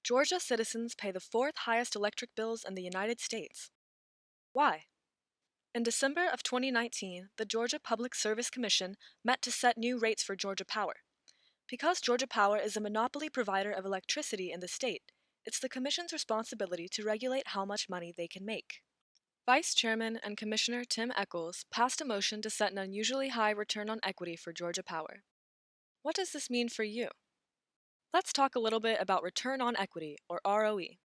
Georgia citizens pay the fourth highest electric bills in the United States. Why? In December of 2019, the Georgia Public Service Commission met to set new rates for Georgia Power. Because Georgia Power is a monopoly provider of electricity in the state, it's the Commission's responsibility to regulate how much money they can make. Vice Chairman and Commissioner Tim Echols passed a motion to set an unusually high return on equity for Georgia Power. What does this mean for you? Let's talk a little bit about return on equity, or ROE.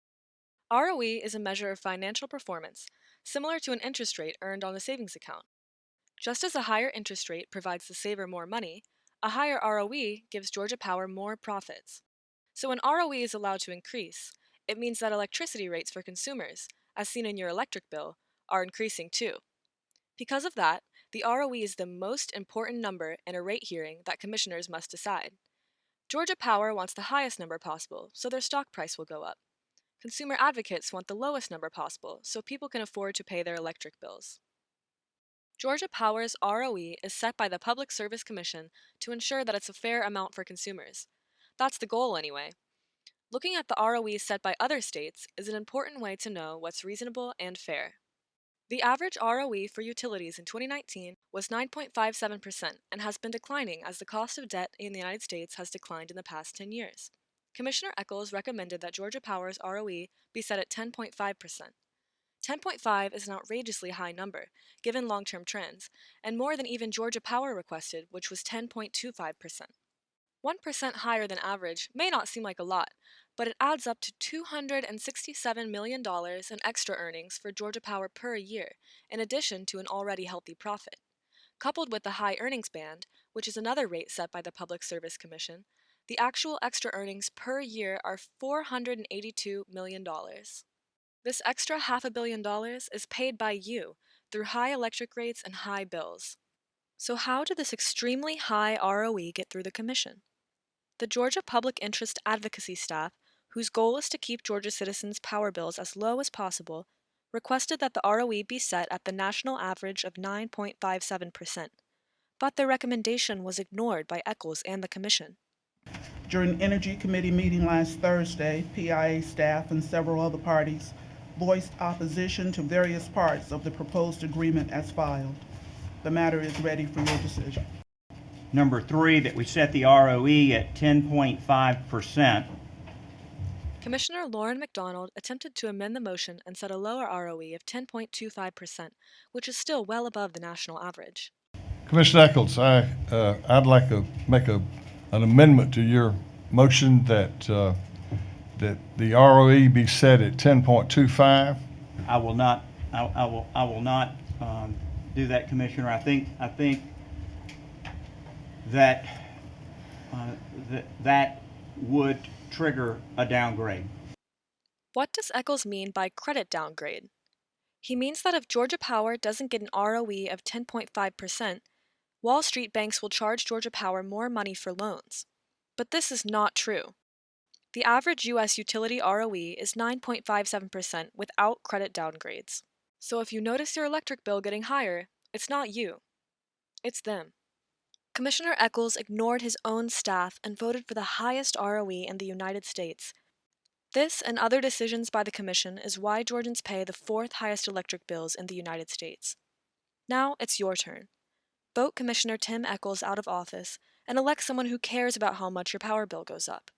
ROE is a measure of financial performance, similar to an interest rate earned on a savings account. Just as a higher interest rate provides the saver more money, a higher ROE gives Georgia Power more profits. So when ROE is allowed to increase, it means that electricity rates for consumers, as seen in your electric bill, are increasing too. Because of that, the ROE is the most important number in a rate hearing that commissioners must decide. Georgia Power wants the highest number possible, so their stock price will go up. Consumer advocates want the lowest number possible, so people can afford to pay their electric bills. Georgia Power's ROE is set by the Public Service Commission to ensure that it's a fair amount for consumers. That's the goal anyway. Looking at the ROEs set by other states is an important way to know what's reasonable and fair. The average ROE for utilities in 2019 was 9.57% and has been declining as the cost of debt in the United States has declined in the past 10 years. Commissioner Echols recommended that Georgia Power's ROE be set at 10.5%. 10.5 is an outrageously high number, given long-term trends, and more than even Georgia Power requested, which was 10.25%. 1% higher than average may not seem like a lot, but it adds up to $267 million in extra earnings for Georgia Power per year, in addition to an already healthy profit. Coupled with the high earnings band, which is another rate set by the Public Service Commission, the actual extra earnings per year are $482 million. This extra $500 million is paid by you through high electric rates and high bills. So how did this extremely high ROE get through the Commission? The Georgia Public Interest Advocacy staff, whose goal is to keep Georgia citizens' power bills as low as possible, requested that the ROE be set at the national average of 9.57%. But their recommendation was ignored by Echols and the Commission. During the Energy Committee meeting last Thursday, PIA staff and several other parties voiced opposition to various parts of the proposed agreement as filed. The matter is ready for your decision. Number 3, that we set the ROE at 10.5%. Commissioner Lauren McDonald attempted to amend the motion and set a lower ROE of 10.25%, which is still well above the national average. Commissioner Echols, I'd like to make an amendment to your motion that the ROE be set at 10.25. I will not do that, Commissioner. I think that that would trigger a downgrade. What does Echols mean by credit downgrade? He means that if Georgia Power doesn't get an ROE of 10.5%, Wall Street banks will charge Georgia Power more money for loans. But this is not true. The average U.S. utility ROE is 9.57% without credit downgrades. So if you notice your electric bill getting higher, it's not you. It's them. Commissioner Echols ignored his own staff and voted for the highest ROE in the United States. This and other decisions by the Commission is why Georgians pay the fourth highest electric bills in the United States. Now it's your turn. Vote Commissioner Tim Echols out of office and elect someone who cares about how much your power bill goes up.